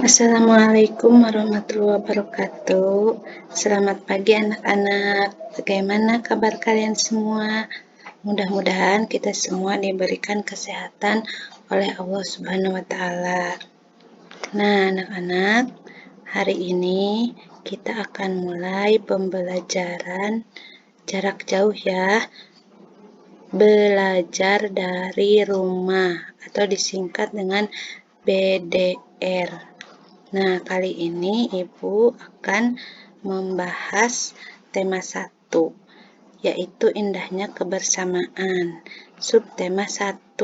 Assalamualaikum warahmatullahi wabarakatuh. Selamat pagi anak-anak. Bagaimana kabar kalian semua? Mudah-mudahan kita semua diberikan kesehatan oleh Allah Subhanahu wa taala. Nah, anak-anak, hari ini kita akan mulai pembelajaran jarak jauh ya. Belajar dari rumah atau disingkat dengan BDR. Nah, kali ini Ibu akan membahas tema 1, yaitu indahnya kebersamaan. Subtema 1,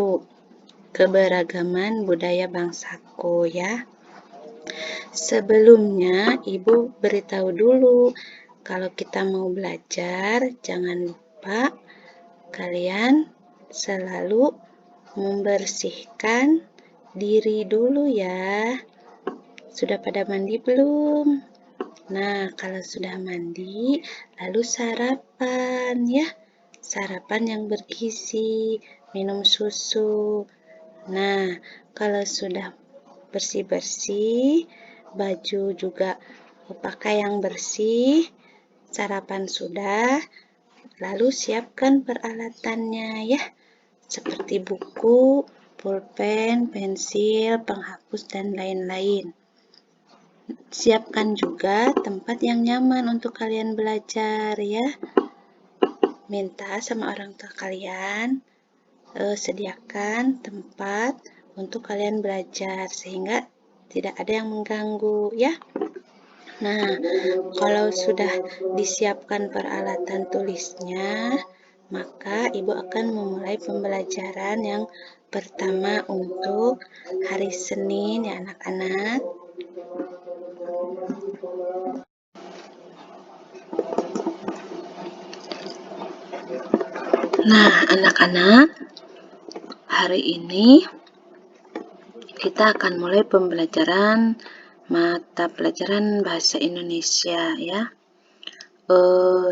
keberagaman budaya bangsaku ya. Sebelumnya, Ibu beritahu dulu, kalau kita mau belajar, jangan lupa kalian selalu membersihkan diri dulu ya. Sudah pada mandi belum? Nah, kalau sudah mandi, lalu sarapan ya. Sarapan yang bergizi, minum susu. Nah, kalau sudah bersih-bersih, baju juga pakai yang bersih, sarapan sudah, lalu siapkan peralatannya ya, seperti buku, pulpen, pensil, penghapus, dan lain-lain. Siapkan juga tempat yang nyaman untuk kalian belajar ya. Minta sama orang tua kalian sediakan tempat untuk kalian belajar sehingga tidak ada yang mengganggu ya. Nah, kalau sudah disiapkan peralatan tulisnya, maka Ibu akan memulai pembelajaran yang pertama untuk hari Senin ya anak-anak. Nah, anak-anak, hari ini kita akan mulai pembelajaran mata pelajaran bahasa Indonesia ya.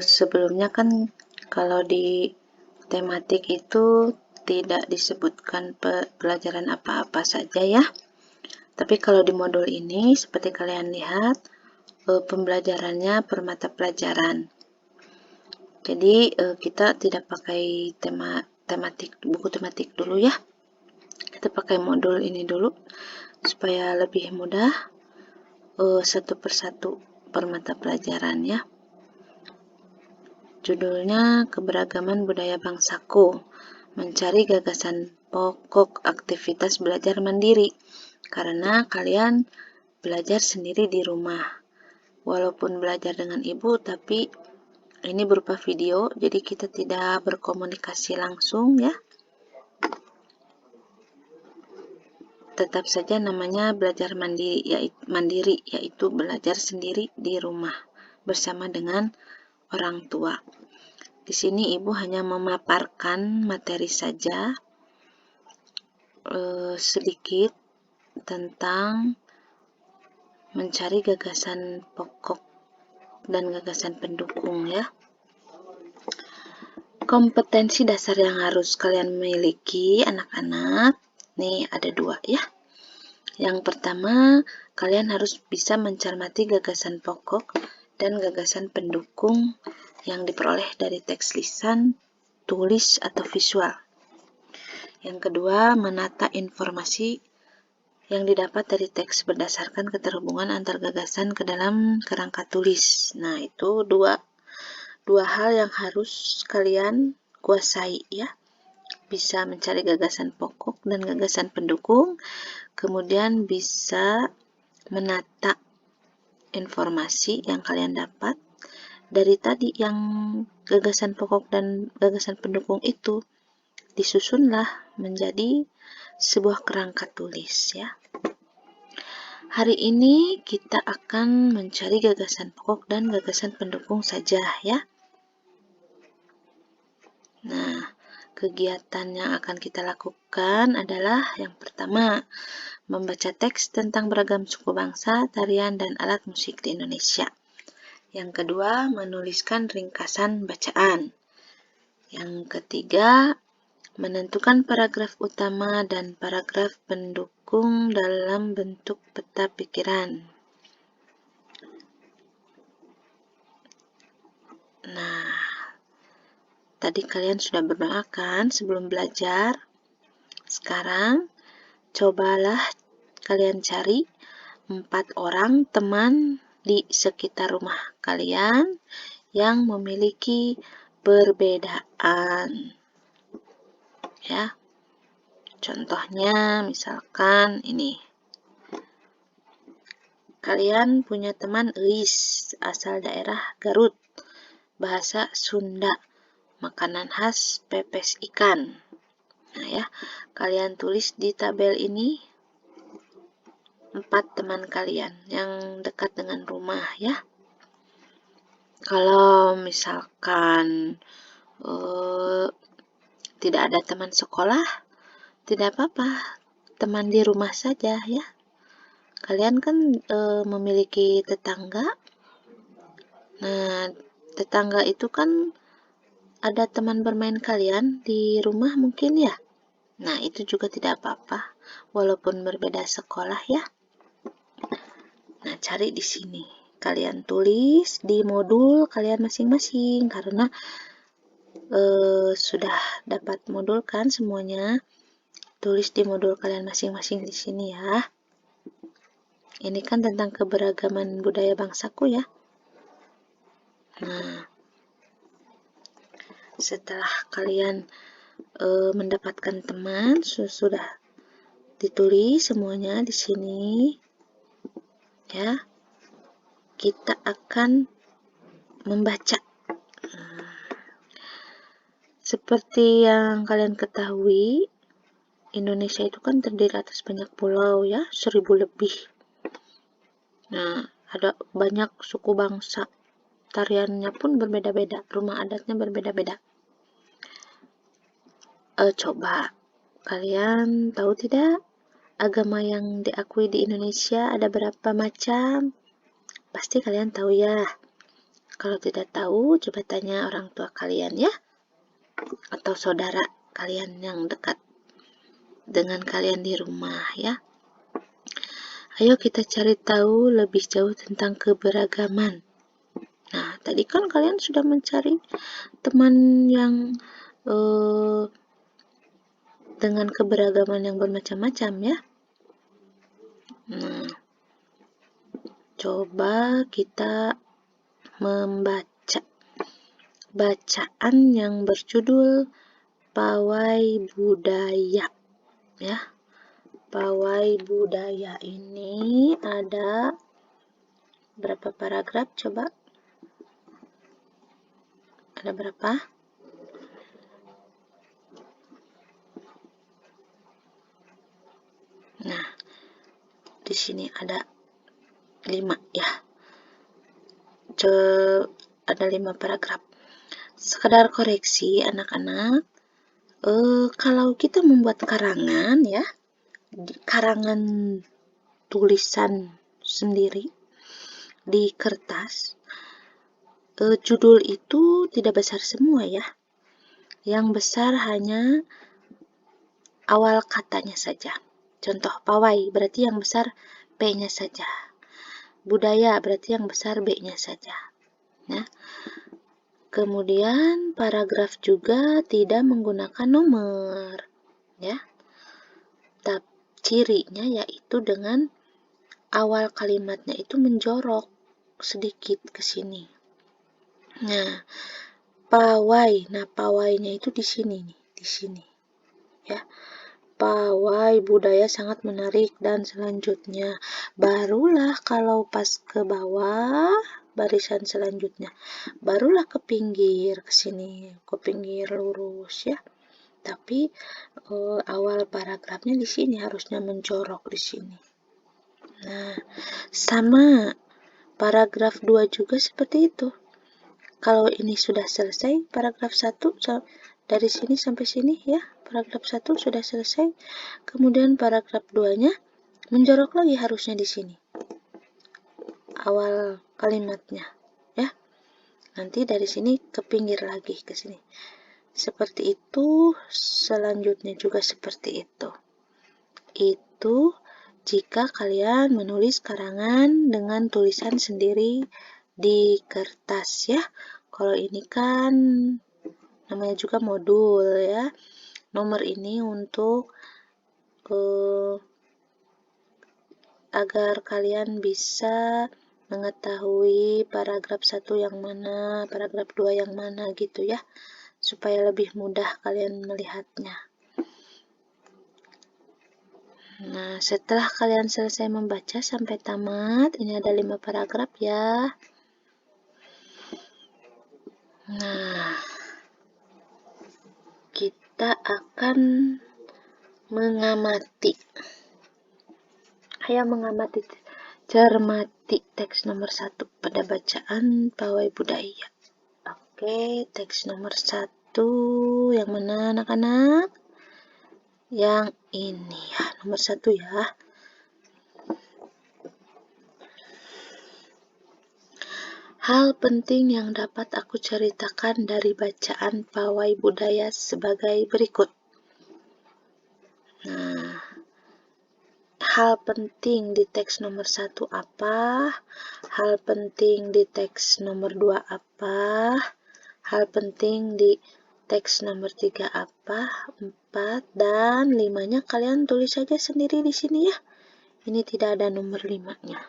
Sebelumnya kan kalau di tematik itu tidak disebutkan pelajaran apa-apa saja ya. Tapi kalau di modul ini seperti kalian lihat pembelajarannya per mata pelajaran. Jadi kita tidak pakai buku tematik dulu ya. Kita pakai modul ini dulu supaya lebih mudah satu persatu per mata pelajaran ya. Judulnya Keberagaman Budaya Bangsaku, mencari gagasan pokok aktivitas belajar mandiri, karena kalian belajar sendiri di rumah. Walaupun belajar dengan ibu, tapi ini berupa video, jadi kita tidak berkomunikasi langsung ya. Tetap saja namanya belajar mandiri, yaitu belajar sendiri di rumah bersama dengan orang tua. Di sini Ibu hanya memaparkan materi saja sedikit tentang mencari gagasan pokok dan gagasan pendukung ya. Kompetensi dasar yang harus kalian miliki anak-anak, nih ada 2 ya. Yang pertama, kalian harus bisa mencermati gagasan pokok dan gagasan pendukung yang diperoleh dari teks lisan, tulis, atau visual. Yang kedua, menata informasi yang didapat dari teks berdasarkan keterhubungan antar gagasan ke dalam kerangka tulis. Nah, itu dua hal yang harus kalian kuasai ya. Bisa mencari gagasan pokok dan gagasan pendukung, kemudian bisa menata informasi yang kalian dapat dari tadi yang gagasan pokok dan gagasan pendukung itu, disusunlah menjadi sebuah kerangka tulis ya. Hari ini kita akan mencari gagasan pokok dan gagasan pendukung saja ya. Nah, kegiatan yang akan kita lakukan adalah yang pertama, membaca teks tentang beragam suku bangsa, tarian, dan alat musik di Indonesia. Yang kedua, menuliskan ringkasan bacaan. Yang ketiga, Menentukan paragraf utama dan paragraf pendukung dalam bentuk peta pikiran. Nah, tadi kalian sudah berdoa kan sebelum belajar? Sekarang, cobalah kalian cari 4 orang teman di sekitar rumah kalian yang memiliki perbedaan. Ya, contohnya misalkan ini. Kalian punya teman Eis, asal daerah Garut, bahasa Sunda, makanan khas pepes ikan. Nah ya, kalian tulis di tabel ini 4 teman kalian yang dekat dengan rumah ya. Kalau misalkan tidak ada teman sekolah, tidak apa-apa, teman di rumah saja ya. Kalian kan memiliki tetangga. Nah, tetangga itu kan ada teman bermain kalian di rumah mungkin ya. Nah, itu juga tidak apa-apa, walaupun berbeda sekolah ya. Nah, cari di sini. Kalian tulis di modul kalian masing-masing, karena sudah dapat modul kan semuanya. Tulis di modul kalian masing-masing di sini ya. Ini kan tentang keberagaman budaya bangsaku ya. Nah, setelah kalian mendapatkan teman, sudah ditulis semuanya di sini ya. Kita akan membaca. Seperti yang kalian ketahui, Indonesia itu kan terdiri atas banyak pulau ya, 1000 lebih. Nah, ada banyak suku bangsa. Tariannya pun berbeda-beda, rumah adatnya berbeda-beda. Coba kalian tahu tidak agama yang diakui di Indonesia ada berapa macam? Pasti kalian tahu ya. Kalau tidak tahu, coba tanya orang tua kalian ya, atau saudara kalian yang dekat dengan kalian di rumah ya. Ayo kita cari tahu lebih jauh tentang keberagaman. Nah, tadi kan kalian sudah mencari teman yang dengan keberagaman yang bermacam-macam ya. Nah, coba kita membaca bacaan yang berjudul Pawai Budaya ya. Pawai Budaya ini ada berapa paragraf coba? Ada berapa? Nah, di sini ada 5 ya. Ada 5 paragraf. Sekedar koreksi anak-anak, kalau kita membuat karangan ya, karangan tulisan sendiri di kertas, judul itu tidak besar semua ya. Yang besar hanya awal katanya saja. Contoh pawai berarti yang besar P-nya saja. Budaya berarti yang besar B-nya saja. Nah, kemudian paragraf juga tidak menggunakan nomor ya. Tapi cirinya yaitu dengan awal kalimatnya itu menjorok sedikit ke sini. Nah, pawai. Nah, pawainya itu di sini nih, di sini. Ya. Pawai budaya sangat menarik dan selanjutnya barulah kalau pas ke bawah barisan selanjutnya barulah ke pinggir ke sini, ke pinggir lurus ya. Tapi awal paragrafnya di sini harusnya menjorok di sini. Nah, sama paragraf 2 juga seperti itu. Kalau ini sudah selesai paragraf 1 dari sini sampai sini ya, paragraf 1 sudah selesai. Kemudian paragraf 2-nya menjorok lagi harusnya di sini. Awal kalimatnya ya. Nanti dari sini ke pinggir lagi ke sini. seperti itu, selanjutnya juga seperti itu. Itu jika kalian menulis karangan dengan tulisan sendiri di kertas ya. Kalau ini kan namanya juga modul ya. Nomor ini untuk agar kalian bisa mengetahui paragraf 1 yang mana, paragraf 2 yang mana gitu ya, supaya lebih mudah kalian melihatnya. Nah, setelah kalian selesai membaca sampai tamat, ini ada 5 paragraf ya. Nah, kita akan mengamati. Ayo mengamati, cermati teks nomor 1 pada bacaan pawai budaya. Oke, teks nomor 1 yang mana anak-anak? Yang ini ya, nomor 1 ya. Hal penting yang dapat aku ceritakan dari bacaan pawai budaya sebagai berikut. Nah, hal penting di teks nomor 1 apa? Hal penting di teks nomor 2 apa? Hal penting di teks nomor 3 apa? 4 dan 5-nya kalian tulis saja sendiri di sini ya. Ini tidak ada nomor 5-nya.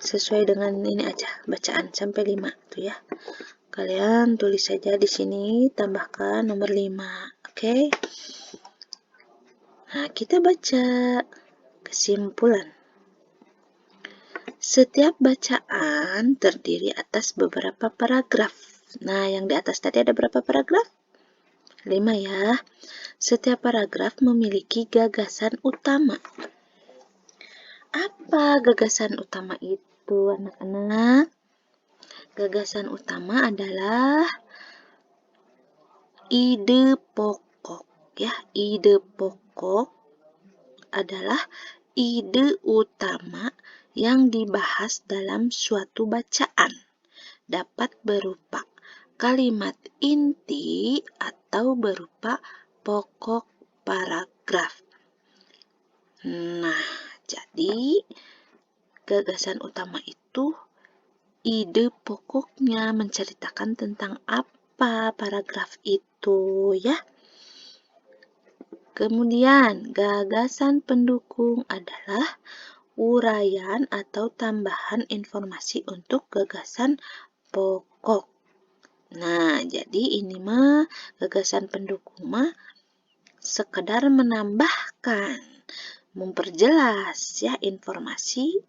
Sesuai dengan ini aja, bacaan sampai 5 tuh ya. Kalian tulis saja di sini, tambahkan nomor 5. Oke. Nah, kita baca kesimpulan. Setiap bacaan terdiri atas beberapa paragraf. Nah, yang di atas tadi ada berapa paragraf? 5 ya. Setiap paragraf memiliki gagasan utama. Apa gagasan utama itu, anak-anak? Gagasan utama adalah ide pokok ya. Ide pokok adalah ide utama yang dibahas dalam suatu bacaan. Dapat berupa kalimat inti atau berupa pokok paragraf. Nah, jadi gagasan utama itu ide pokoknya menceritakan tentang apa paragraf itu ya. Kemudian gagasan pendukung adalah uraian atau tambahan informasi untuk gagasan pokok. Nah, jadi ini mah gagasan pendukung mah sekedar menambahkan, memperjelas ya informasi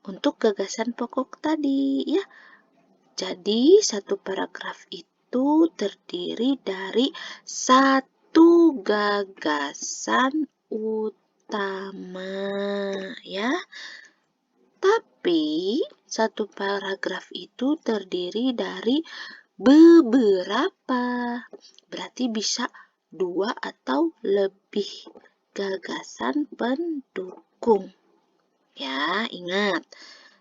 untuk gagasan pokok tadi ya. Jadi satu paragraf itu terdiri dari satu gagasan utama ya. Tapi satu paragraf itu terdiri dari beberapa. Berarti bisa 2 atau lebih gagasan pendukung. Ya, ingat.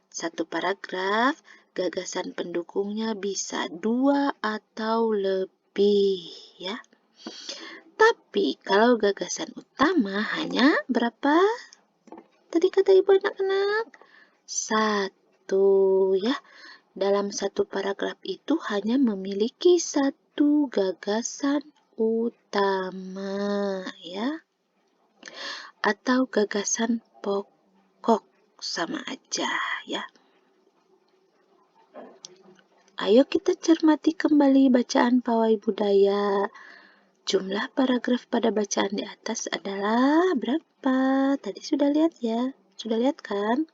Satu paragraf, gagasan pendukungnya bisa 2 atau lebih, ya. Tapi kalau gagasan utama hanya berapa? Tadi kata ibu anak-anak? 1, ya. Dalam satu paragraf itu hanya memiliki 1 gagasan utama, ya. Atau gagasan pokok, sama aja, ya. Ayo kita cermati kembali bacaan pawai budaya. Jumlah paragraf pada bacaan di atas adalah berapa? Tadi sudah lihat ya? Sudah lihat kan?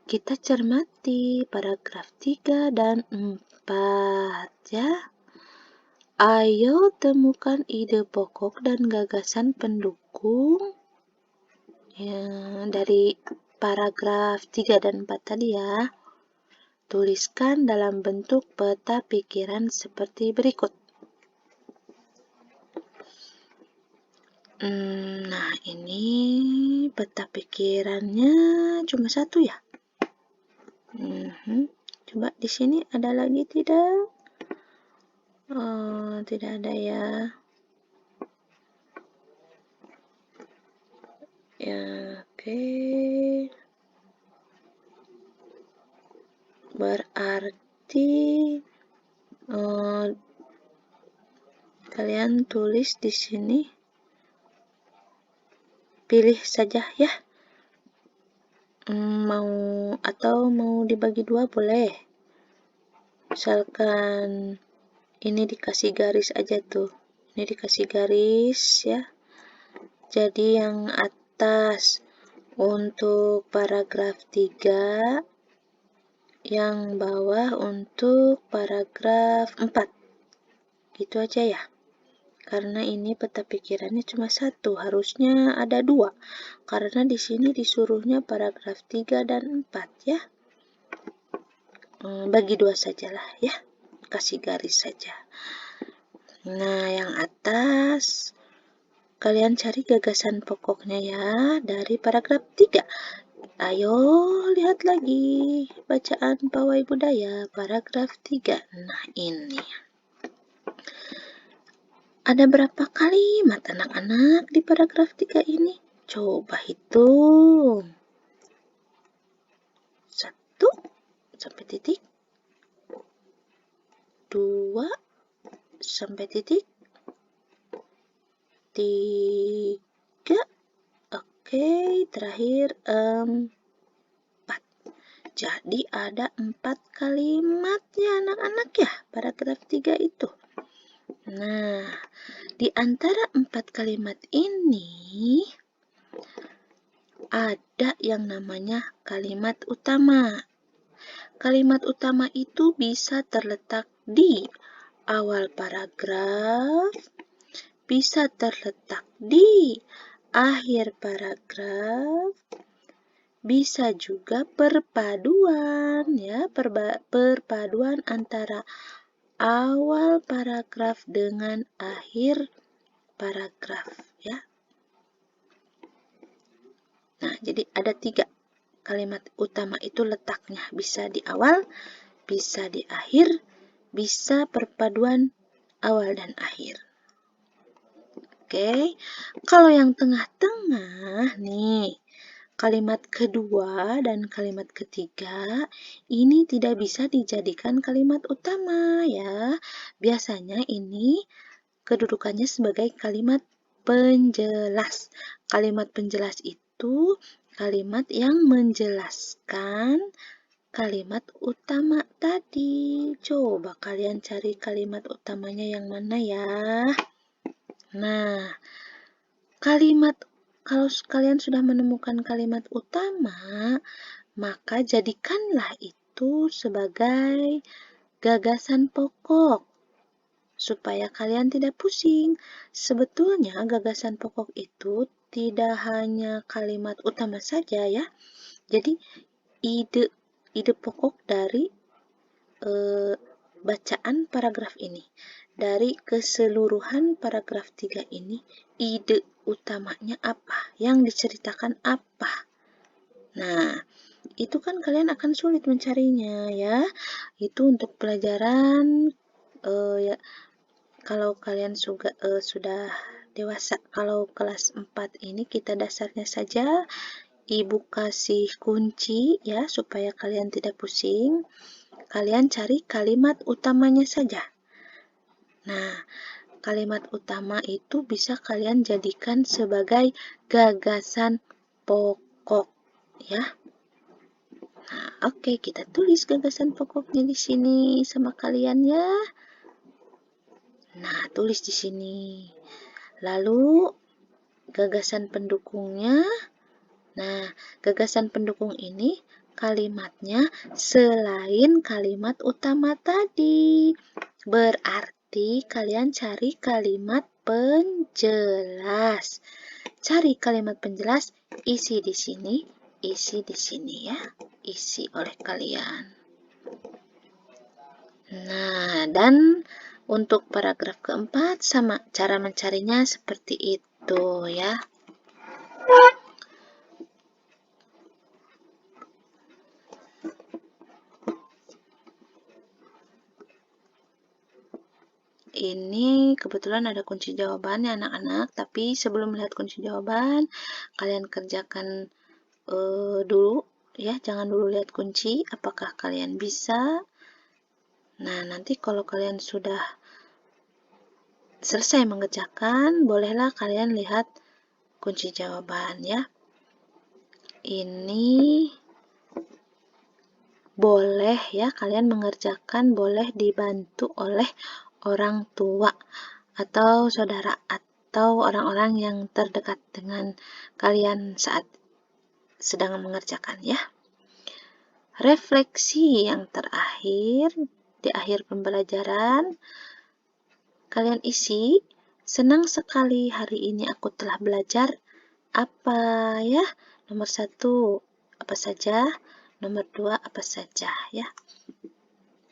Kita cermati paragraf 3 dan 4 ya. Ayo temukan ide pokok dan gagasan pendukung ya, dari paragraf 3 dan 4 tadi ya. Tuliskan dalam bentuk peta pikiran seperti berikut. Nah, ini peta pikirannya cuma 1 ya. Coba di sini ada lagi tidak? Oh, tidak ada ya. Ya, oke. Berarti kalian tulis di sini, pilih saja ya. Mau dibagi dua boleh. Misalkan ini dikasih garis aja tuh. Ini dikasih garis ya. Jadi yang atas untuk paragraf 3, yang bawah untuk paragraf 4. Gitu aja ya. Karena ini peta pikirannya cuma satu, harusnya ada 2. Karena di sini disuruhnya paragraf 3 dan 4 ya. Bagi 2 sajalah ya. Kasih garis saja. Nah, yang atas kalian cari gagasan pokoknya ya dari paragraf 3. Ayo lihat lagi bacaan pawai budaya paragraf 3. Nah, ini. Ada berapa kalimat anak-anak di paragraf 3 ini? Coba hitung. 1 sampai titik. 2 sampai titik. 3. Oke, terakhir 4. Jadi ada 4 kalimat ya anak-anak ya, paragraf 3 itu. Nah, di antara 4 kalimat ini ada yang namanya kalimat utama. Kalimat utama itu bisa terletak di awal paragraf, bisa terletak di akhir paragraf, bisa juga perpaduan ya, perpaduan antara awal paragraf dengan akhir paragraf ya. Nah, jadi ada 3 kalimat utama itu letaknya, bisa di awal, bisa di akhir, bisa perpaduan awal dan akhir. Oke, kalau yang tengah-tengah nih, kalimat kedua dan kalimat ketiga ini tidak bisa dijadikan kalimat utama ya. Biasanya ini kedudukannya sebagai kalimat penjelas. Kalimat penjelas itu kalimat yang menjelaskan kalimat utama tadi. Coba kalian cari kalimat utamanya yang mana ya. Nah, kalau kalian sudah menemukan kalimat utama, maka jadikanlah itu sebagai gagasan pokok supaya kalian tidak pusing. Sebetulnya gagasan pokok itu tidak hanya kalimat utama saja ya. Jadi ide pokok dari bacaan paragraf ini. Dari keseluruhan paragraf 3 ini, ide utamanya apa? Yang diceritakan apa? Nah, itu kan kalian akan sulit mencarinya ya. Itu untuk pelajaran ya, kalau kalian sudah dewasa. Kalau kelas 4 ini kita dasarnya saja. Ibu kasih kunci ya supaya kalian tidak pusing. Kalian cari kalimat utamanya saja. Nah, kalimat utama itu bisa kalian jadikan sebagai gagasan pokok ya. Nah, oke, kita tulis gagasan pokoknya di sini sama kalian ya. Nah, tulis di sini. Lalu gagasan pendukungnya. Nah, gagasan pendukung ini kalimatnya selain kalimat utama tadi. Berarti kalian cari kalimat penjelas. Cari kalimat penjelas, isi di sini, isi di sini ya. Isi oleh kalian. Nah, dan untuk paragraf keempat sama cara mencarinya seperti itu ya. ini kebetulan ada kunci jawabannya anak-anak, tapi sebelum melihat kunci jawaban, kalian kerjakan dulu ya, jangan dulu lihat kunci, apakah kalian bisa. Nah, nanti kalau kalian sudah selesai mengerjakan, bolehlah kalian lihat kunci jawaban ya. Ini boleh ya, kalian mengerjakan, boleh dibantu oleh orang tua atau saudara atau orang-orang yang terdekat dengan kalian saat sedang mengerjakan ya. Refleksi yang terakhir di akhir pembelajaran, kalian isi, senang sekali hari ini aku telah belajar apa ya. Nomor 1, apa saja. Nomor 2, apa saja ya.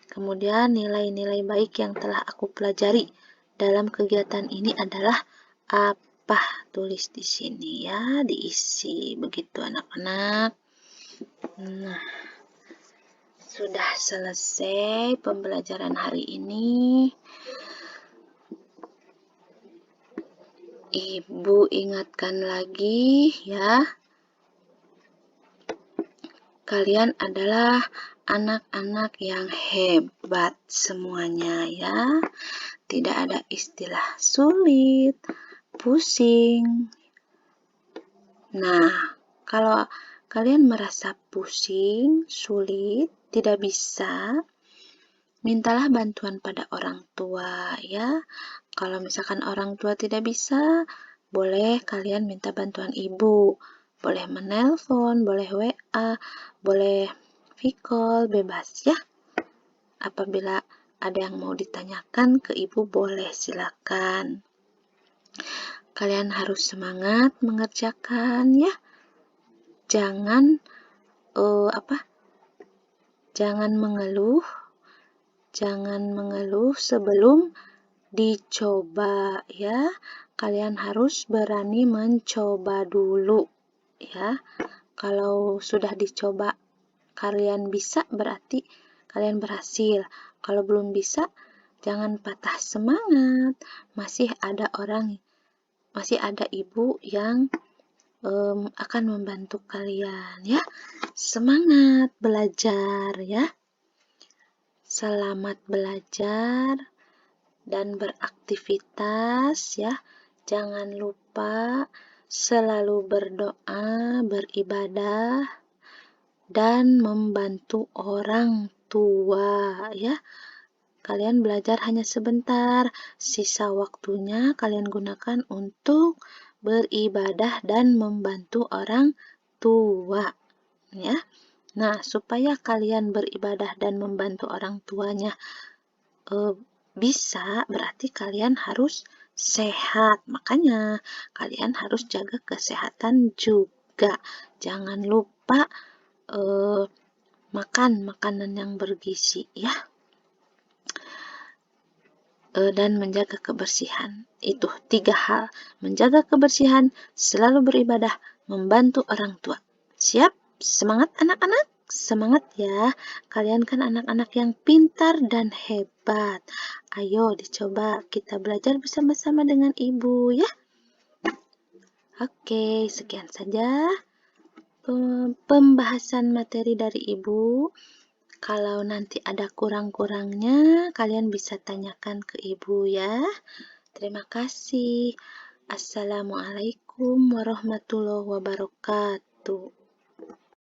Kemudian nilai-nilai baik yang telah aku pelajari dalam kegiatan ini adalah apa? Tulis di sini ya, diisi begitu anak-anak. Nah, sudah selesai pembelajaran hari ini. Ibu ingatkan lagi ya. Kalian adalah anak-anak yang hebat semuanya ya. Tidak ada istilah sulit, pusing. Nah, kalau kalian merasa pusing, sulit, tidak bisa, mintalah bantuan pada orang tua ya. Kalau misalkan orang tua tidak bisa, boleh kalian minta bantuan ibu. Boleh menelpon, boleh WA, boleh call, bebas ya. Apabila ada yang mau ditanyakan ke ibu, boleh silakan. Kalian harus semangat mengerjakan ya. Jangan jangan mengeluh. Jangan mengeluh sebelum dicoba ya. Kalian harus berani mencoba dulu ya. Kalau sudah dicoba kalian bisa, berarti kalian berhasil. Kalau belum bisa, jangan patah semangat. Masih ada ibu yang akan membantu kalian ya. Semangat belajar ya. Selamat belajar dan beraktivitas ya. Jangan lupa selalu berdoa, beribadah, dan membantu orang tua ya. Kalian belajar hanya sebentar, sisa waktunya kalian gunakan untuk beribadah dan membantu orang tua ya. Nah, supaya kalian beribadah dan membantu orang tuanya bisa, berarti kalian harus sehat. Makanya kalian harus jaga kesehatan juga. Jangan lupa makan makanan yang bergizi ya. Dan menjaga kebersihan. Itu 3 hal. Menjaga kebersihan, selalu beribadah, membantu orang tua. Siap? Semangat anak-anak? Semangat ya. Kalian kan anak-anak yang pintar dan hebat. Ayo dicoba kita belajar bersama-sama dengan ibu ya. Oke, sekian saja pembahasan materi dari ibu. Kalau nanti ada kurang-kurangnya, kalian bisa tanyakan ke ibu ya. Terima kasih. Assalamualaikum warahmatullahi wabarakatuh.